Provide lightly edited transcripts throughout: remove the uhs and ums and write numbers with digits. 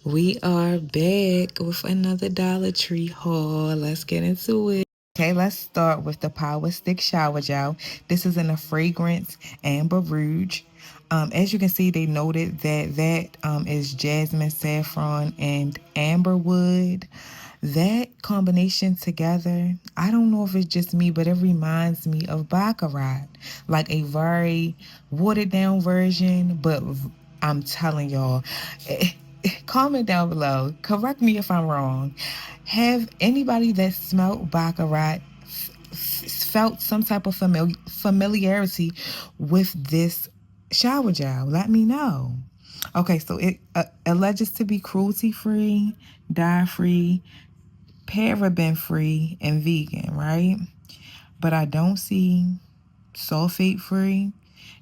We are back with another Dollar Tree haul. Let's get into it. Okay, let's start with the Power Stick Shower Gel. This is in a fragrance Amber Rouge. As you can see, they noted that is jasmine, saffron, and amber wood. That combination together, I don't know if it's just me, but it reminds me of Baccarat, like a very watered down version. But I'm telling y'all, comment down below. Correct me if I'm wrong. Have anybody that smelled Baccarat felt some type of familiarity with this shower gel? Let me know. Okay, so it alleges to be cruelty-free, dye-free, paraben-free, and vegan, right? But I don't see sulfate-free.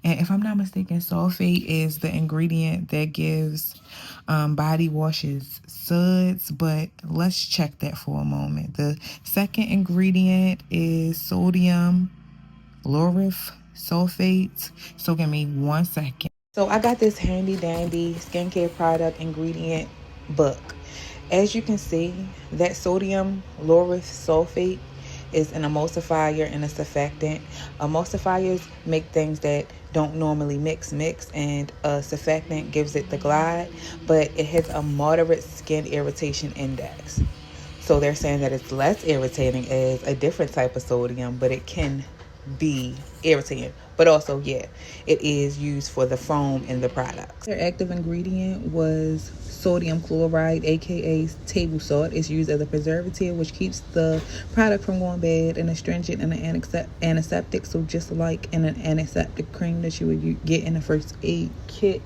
And if I'm not mistaken, sulfate is the ingredient that gives body washes suds, but let's check that for a moment. The second ingredient is sodium lauryl sulfate. So give me 1 second. So I got this handy dandy skincare product ingredient book. As you can see, that sodium lauryl sulfate is an emulsifier and a surfactant. Emulsifiers make things that don't normally mix, and a surfactant gives it the glide, but it has a moderate skin irritation index. So they're saying that it's less irritating as a different type of sodium, but it can be irritating. But also, yeah, it is used for the foam in the products. Their active ingredient was sodium chloride, aka table salt. It's used as a preservative, which keeps the product from going bad, and astringent and an antiseptic. So just like in an antiseptic cream that you would get in a first aid kit,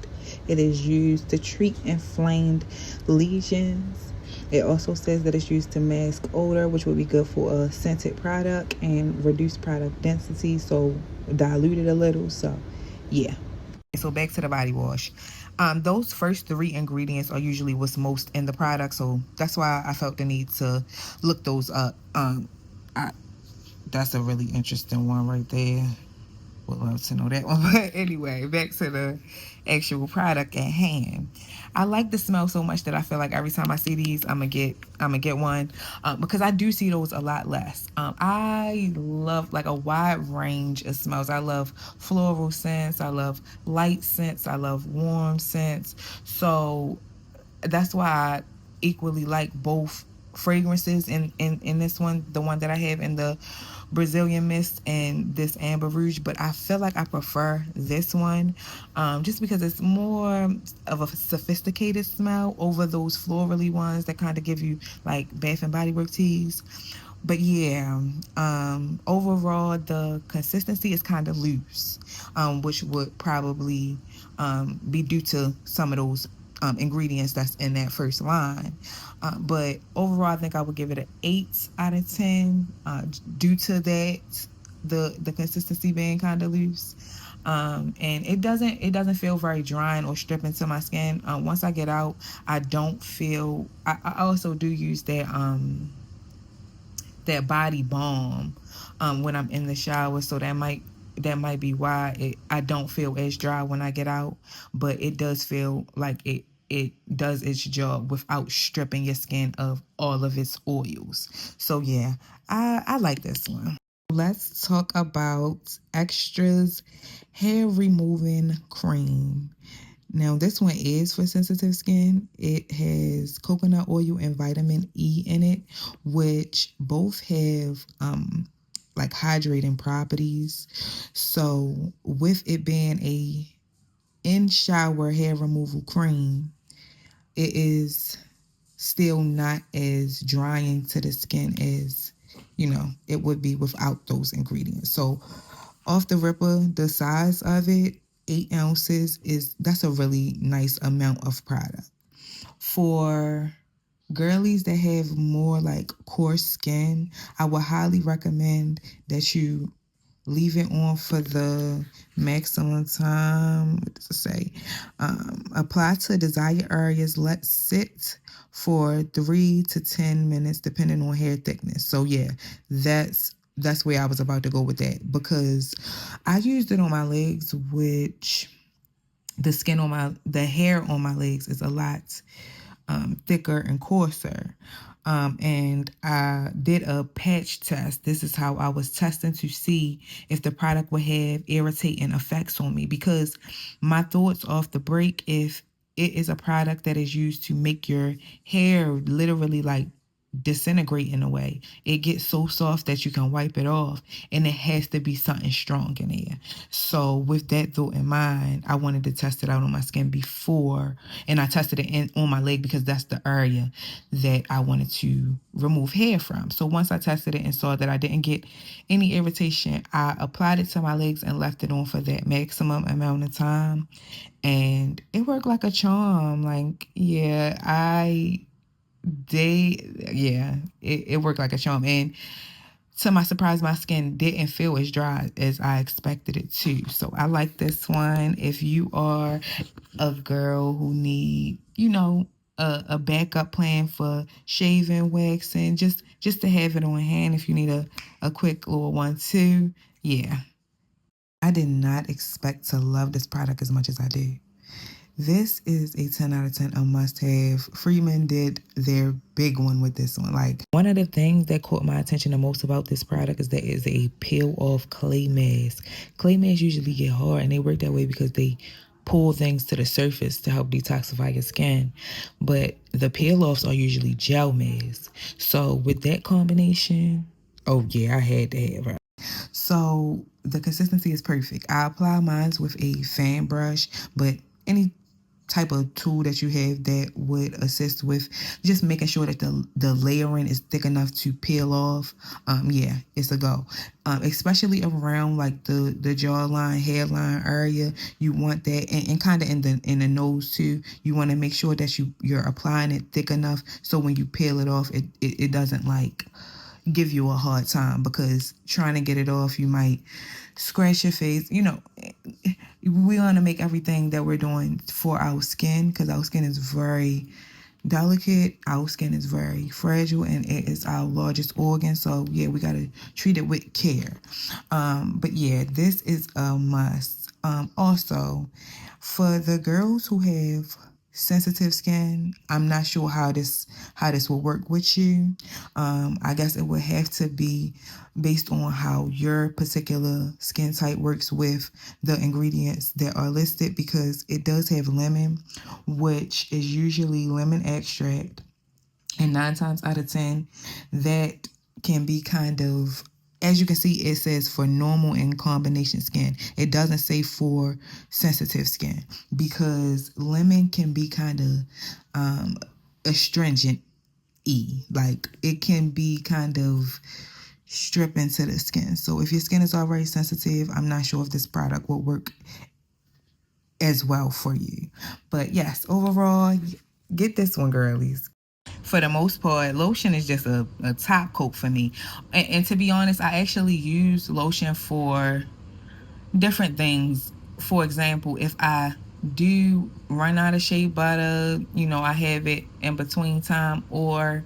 it is used to treat inflamed lesions. It also says that it's used to mask odor, which would be good for a scented product, and reduce product density, so dilute it a little. So yeah. So back to the body wash. Those first three ingredients are usually what's most in the product, so that's why I felt the need to look those up. That's a really interesting one right there. Would love to know that one. But anyway, back to the actual product at hand. I like the smell so much that I feel like every time I see these, I'm gonna get one, because I do see those a lot less. I love like a wide range of smells. I love floral scents. I love light scents. I love warm scents. So that's why I equally like both fragrances in this one, the one that I have in the Brazilian mist and this Amber Rouge, but I feel like I prefer this one, just because it's more of a sophisticated smell over those florally ones that kind of give you like Bath and Body Works teas. But yeah, overall the consistency is kind of loose, which would probably be due to some of those ingredients that's in that first line. But overall, I think I would give it an 8 out of 10, due to that, the consistency being kind of loose. And it doesn't feel very drying or stripping to my skin. Once I get out, I don't feel. I also do use that body balm when I'm in the shower, so that might be why I don't feel as dry when I get out, but it does feel like it does its job without stripping your skin of all of its oils. So yeah, I like this one. Let's talk about Extras hair removing cream. Now, this one is for sensitive skin. It has coconut oil and vitamin E in it, which both have like hydrating properties. So, with it being a in-shower hair removal cream, it is still not as drying to the skin as, it would be without those ingredients. So, off the ripper, the size of it, 8 ounces, that's a really nice amount of product. For girlies that have more like coarse skin, I would highly recommend that you leave it on for the maximum time. What does it say? Apply to desired areas. Let sit for 3 to 10 minutes, depending on hair thickness. So yeah, that's where I was about to go with that, because I used it on my legs, which the hair on my legs is a lot thicker and coarser. And I did a patch test. This is how I was testing to see if the product would have irritating effects on me, because my thoughts off the break, if it is a product that is used to make your hair literally like disintegrate in a way. It gets so soft that you can wipe it off, and it has to be something strong in there. So with that thought in mind, I wanted to test it out on my skin before, and I tested it on my leg because that's the area that I wanted to remove hair from. So once I tested it and saw that I didn't get any irritation, I applied it to my legs and left it on for that maximum amount of time, and it worked like a charm. Like, yeah, it worked like a charm. And to my surprise, my skin didn't feel as dry as I expected it to. So I like this one. If you are a girl who need, a backup plan for shaving, waxing, just to have it on hand if you need a quick little one too. Yeah. I did not expect to love this product as much as I do. This is a 10 out of 10, a must have. Freeman did their big one with this one. Like, one of the things that caught my attention the most about this product is that it's a peel off clay mask. Clay masks usually get hard, and they work that way because they pull things to the surface to help detoxify your skin. But the peel offs are usually gel masks. So with that combination, oh yeah, I had to have it. So the consistency is perfect. I apply mine with a fan brush, but any type of tool that you have that would assist with just making sure that the layering is thick enough to peel off. Yeah, it's a go. Especially around like the jawline, hairline area, you want that, and kind of in the nose too. You want to make sure that you're applying it thick enough so when you peel it off, it doesn't like give you a hard time, because trying to get it off, you might scratch your face. We want to make everything that we're doing for our skin, because our skin is very delicate, our skin is very fragile, and it is our largest organ. So yeah, we got to treat it with care. But yeah, this is a must. Also, for the girls who have sensitive skin, I'm not sure how this will work with you. I guess it would have to be based on how your particular skin type works with the ingredients that are listed, because it does have lemon, which is usually lemon extract, and 9 times out of 10 that can be kind of, as you can see, it says for normal and combination skin. It doesn't say for sensitive skin, because lemon can be kind of astringent like it can be kind of strip into the skin. So if your skin is already sensitive, I'm not sure if this product will work as well for you. But yes, overall, get this one, girlies. For the most part, lotion is just a top coat for me. And to be honest, I actually use lotion for different things. For example, if I do run out of shea butter, I have it in between time, or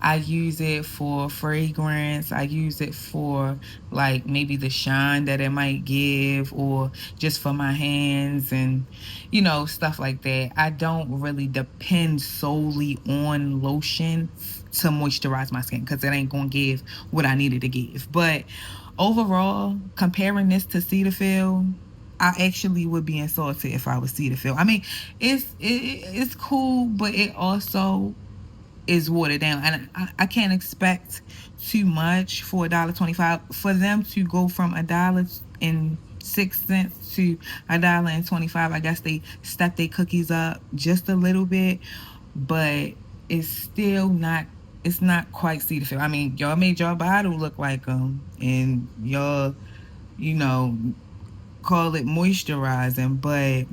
I use it for fragrance. I use it for like maybe the shine that it might give, or just for my hands and stuff like that. I don't really depend solely on lotion to moisturize my skin, because it ain't gonna give what I needed to give. But overall, comparing this to Cetaphil, I actually would be insulted if I was Cetaphil. I mean, it's cool, but it also is watered down, and I can't expect too much for $1.25. For them to go from $1.06 to $1.25, I guess they stepped their cookies up just a little bit, but it's still not. It's not quite Cetaphil. I mean, y'all made your bottle look like them, and y'all, call it moisturizing, but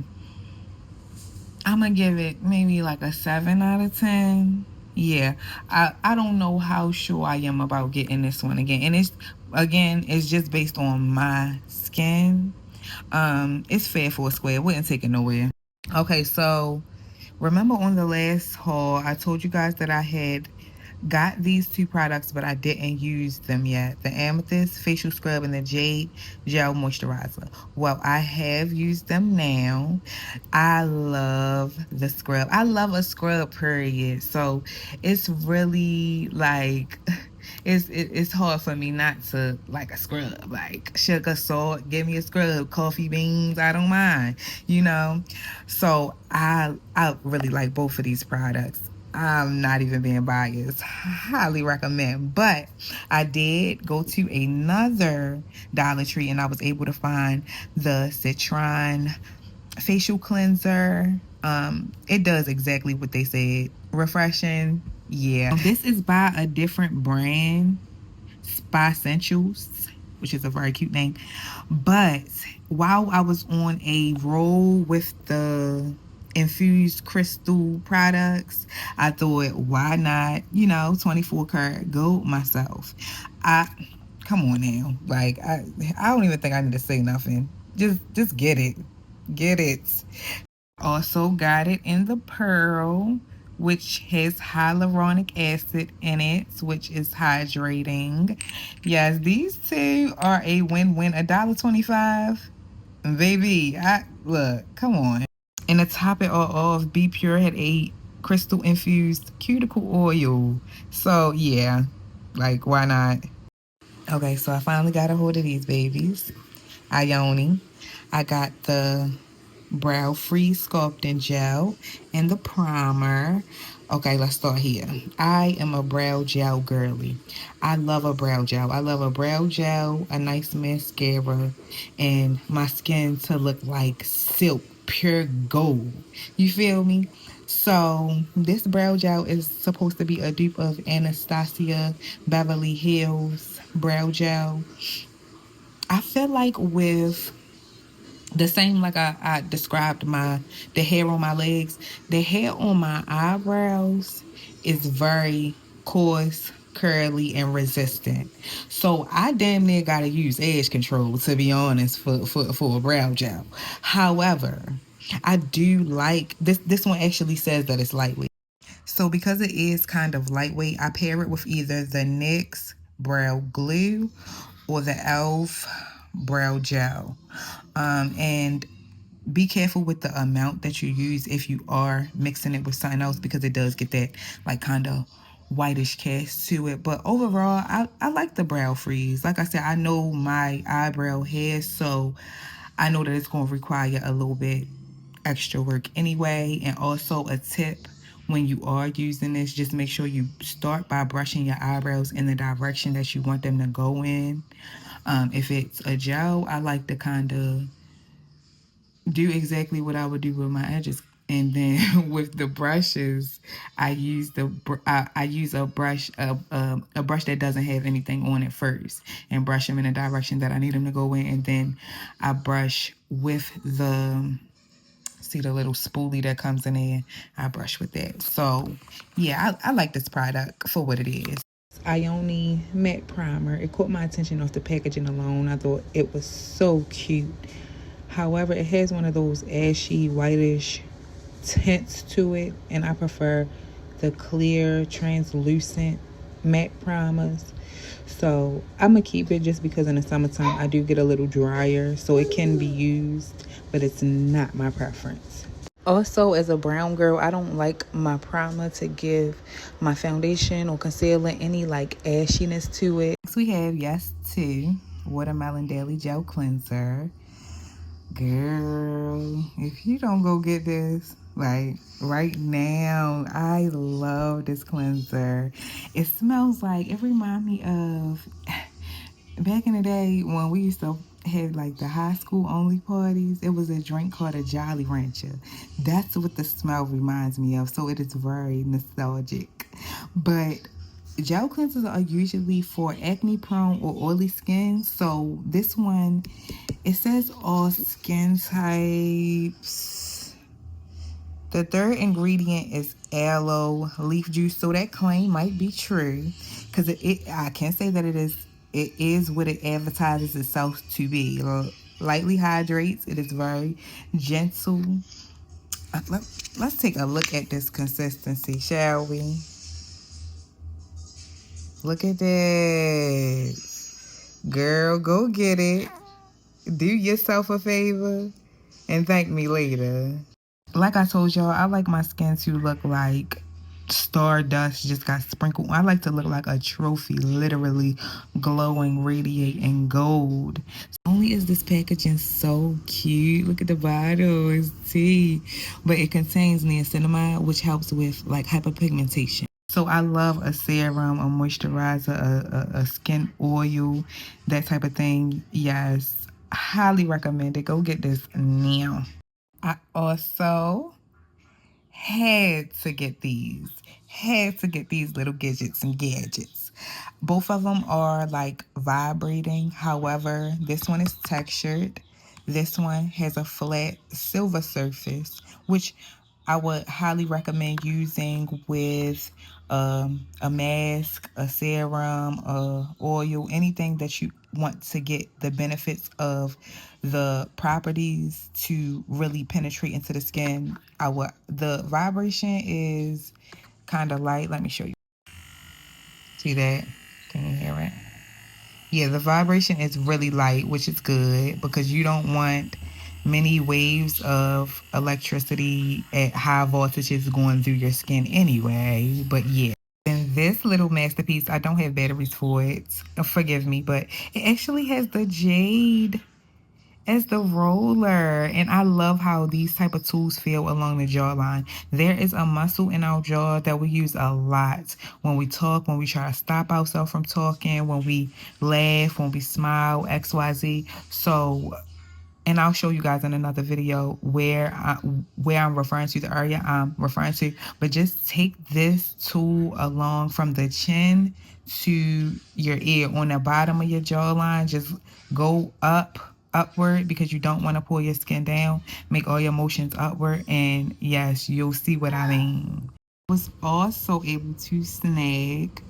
I'm gonna give it maybe like a 7 out of 10. Yeah, I don't know how sure I am about getting this one again, and it's just based on my skin. It's fair for a square. It wouldn't take it nowhere. Okay, so remember on the last haul, I told you guys that I had got these two products, but I didn't use them yet. The Amethyst Facial Scrub and the Jade Gel Moisturizer. Well, I have used them now. I love the scrub. I love a scrub, period. So it's really like it's hard for me not to like a scrub. Like sugar, salt, give me a scrub, coffee beans, I don't mind, you know. So I really like both of these products. I'm not even being biased. Highly recommend. But I did go to another Dollar Tree and I was able to find the Citron facial cleanser. It does exactly what they said. Refreshing. Yeah. This is by a different brand, Spa Essentials, which is a very cute name. But while I was on a roll with the infused crystal products, I thought, why not, 24 karat gold myself. I Come on now. Like I don't even think I need to say nothing. Just get it. Get it. Also got it in the pearl, which has hyaluronic acid in it, which is hydrating. Yes, these two are a win-win. $1.25. Baby, I look, come on. And to top it all off, Be Pure had a crystal infused cuticle oil. So yeah, like why not? Okay, so I finally got a hold of these babies. Ioni. I got the brow freeze sculpting gel and the primer. Okay, let's start here. I am a brow gel girly. I love a brow gel. I love a brow gel, a nice mascara, and my skin to look like silk, pure gold. You feel me? So this brow gel is supposed to be a dupe of Anastasia Beverly Hills brow gel. I feel like with the same, like I described the hair on my legs, the hair on my eyebrows is very coarse, curly, and resistant. So I damn near gotta use edge control, to be honest, for a brow gel. However, I do like this one actually says that it's lightweight. So because it is kind of lightweight, I pair it with either the NYX brow glue or the e.l.f. brow gel. And be careful with the amount that you use if you are mixing it with something else, because it does get that like kind of whitish cast to it. But overall, I like the brow freeze. Like I said, I know my eyebrow hair, so I know that it's going to require a little bit extra work anyway. And also a tip, when you are using this, just make sure you start by brushing your eyebrows in the direction that you want them to go in. If it's a gel, I like to kind of do exactly what I would do with my edges. And then with the brushes, I use I use a brush that doesn't have anything on it first, and brush them in the direction that I need them to go in, and then I brush with the, see the little spoolie that comes in there, I brush with that. So yeah, I like this product for what it is. Ioni matte primer. It caught my attention off the packaging alone. I thought it was so cute. However, it has one of those ashy, whitish tints to it, and I prefer the clear, translucent matte primers. So I'm gonna keep it just because in the summertime I do get a little drier, so it can be used, but it's not my preference. Also, as a brown girl, I don't like my primer to give my foundation or concealer any like ashiness to it. Next we have Yes To Watermelon Daily Gel Cleanser. Girl, if you don't go get this, like right now, I love this cleanser. It smells like, it reminds me of back in the day when we used to have like the high school only parties. It was a drink called a Jolly Rancher. That's what the smell reminds me of. So it is very nostalgic. But gel cleansers are usually for acne prone or oily skin. So this one, it says all skin types. The third ingredient is aloe leaf juice, so that claim might be true, because I can say that it is what it advertises itself to be. Lightly hydrates. It is very gentle. Let's take a look at this consistency, shall we? Look at that. Girl, go get it. Do yourself a favor and thank me later. Like I told y'all, I like my skin to look like stardust just got sprinkled. I like to look like a trophy, literally glowing, radiating gold. Not only is this packaging so cute, look at the bottle, it's tea, but it contains niacinamide, which helps with like hyperpigmentation. So I love a serum, a moisturizer, a skin oil, that type of thing. Yes, highly recommend it. Go get this now. I also had to get these little gadgets and gadgets. Both of them are like vibrating. However, this one is textured. This one has a flat silver surface, which I would highly recommend using with a mask, a serum, a oil, anything that you want to get the benefits of the properties to really penetrate into the skin. The vibration is kind of light. Let me show you. See that? Can you hear it? Yeah, the vibration is really light, which is good because you don't want many waves of electricity at high voltages going through your skin anyway. But yeah. And this little masterpiece, I don't have batteries for it. Forgive me, but it actually has the jade as the roller, and I love how these type of tools feel along the jawline. There is a muscle in our jaw that we use a lot when we talk, when we try to stop ourselves from talking, when we laugh, when we smile, XYZ. So, and I'll show you guys in another video where I'm referring to, the area I'm referring to. But just take this tool along from the chin to your ear on the bottom of your jawline. Just go upward because you don't want to pull your skin down. Make all your motions upward, and yes, you'll see what I mean. I was also able to snag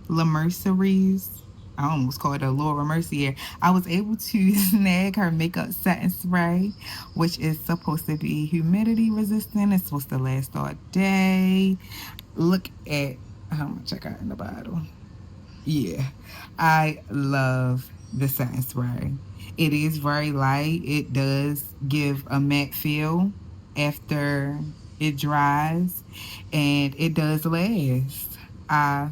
La Mercerie's, I almost called her Laura Mercier. I was able to snag her makeup setting spray, which is supposed to be humidity resistant. It's supposed to last all day. Look at how much I got in the bottle. Yeah, I love the setting spray. It is very light. It does give a matte feel after it dries, and it does last. I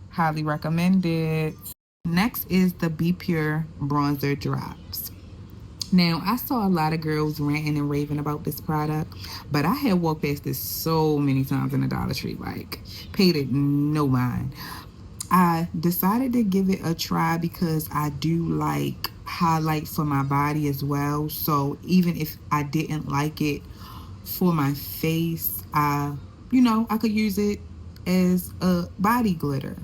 highly recommend it. Next is the Be Pure Bronzer Drops. Now, I saw a lot of girls ranting and raving about this product, but I had walked past this so many times in the Dollar Tree, like, paid it no mind. I decided to give it a try because I do like highlight for my body as well. So even if I didn't like it for my face, I could use it as a body glitter.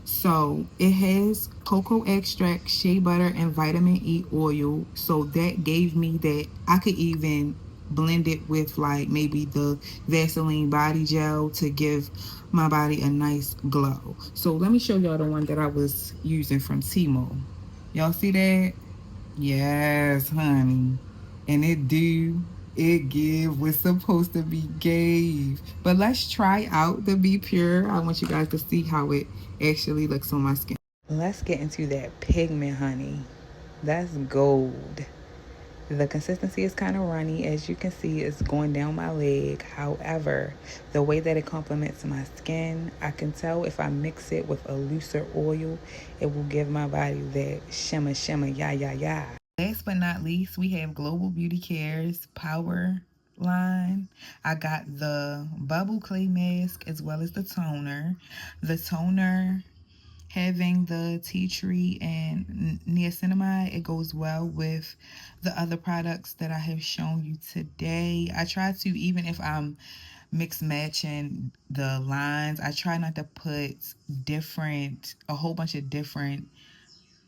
So it has cocoa extract, shea butter, and vitamin E oil. So that gave me that I could even blend it with like maybe the Vaseline body gel to give my body a nice glow. So let me show y'all the one that I was using from Timo. Y'all see that? Yes, honey. And it give what's supposed to be gave. But let's try out the Be Pure. I want you guys to see how it actually looks on my skin. Let's get into that pigment, honey. That's gold. The consistency is kind of runny. As you can see, it's going down my leg. However, the way that it complements my skin, I can tell if I mix it with a looser oil, it will give my body that shimmer, shimmer, yeah, yeah, yeah. Last but not least, we have Global Beauty Care's Power line. I got the bubble clay mask as well as the toner. The toner having the tea tree and niacinamide, it goes well with the other products that I have shown you today. I try to, even if I'm mix matching the lines, I try not to put a whole bunch of different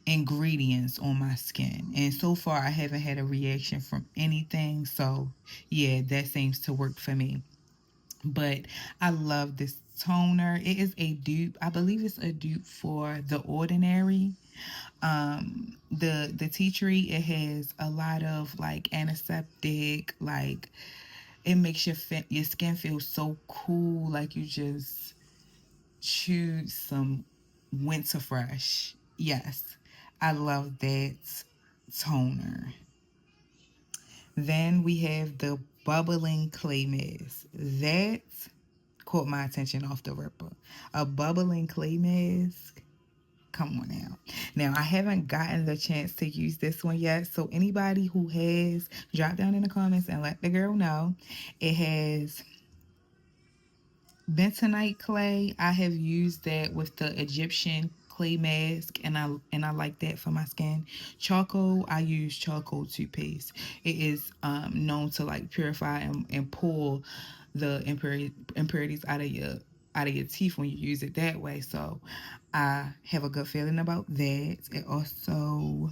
ingredients on my skin, and so far I haven't had a reaction from anything. So yeah, that seems to work for me. But I love this toner. It is a dupe. I believe it's a dupe for The Ordinary. The tea tree, it has a lot of like antiseptic, like it makes your skin feel so cool, like you just chewed some Winter Fresh. Yes, I love that toner. Then we have the bubbling clay mask. That caught my attention off the ripper. A bubbling clay mask. Come on now. Now, I haven't gotten the chance to use this one yet. So, anybody who has, drop down in the comments and let the girl know. It has bentonite clay. I have used that with the Egyptian clay mask, and I like that for my skin. Charcoal, I use charcoal toothpaste. It is known to like purify and pull the impurities out of your teeth when you use it that way. So I have a good feeling about that. It also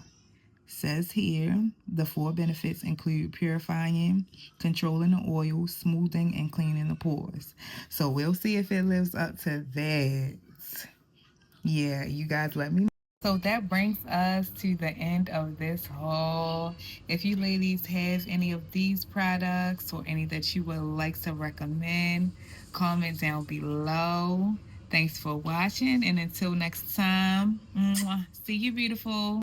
says here the 4 benefits include purifying, controlling the oil, smoothing, and cleaning the pores. So we'll see if it lives up to that. Yeah, you guys let me know. So that brings us to the end of this haul. If you ladies have any of these products or any that you would like to recommend, comment down below. Thanks for watching, and until next time, see you beautiful.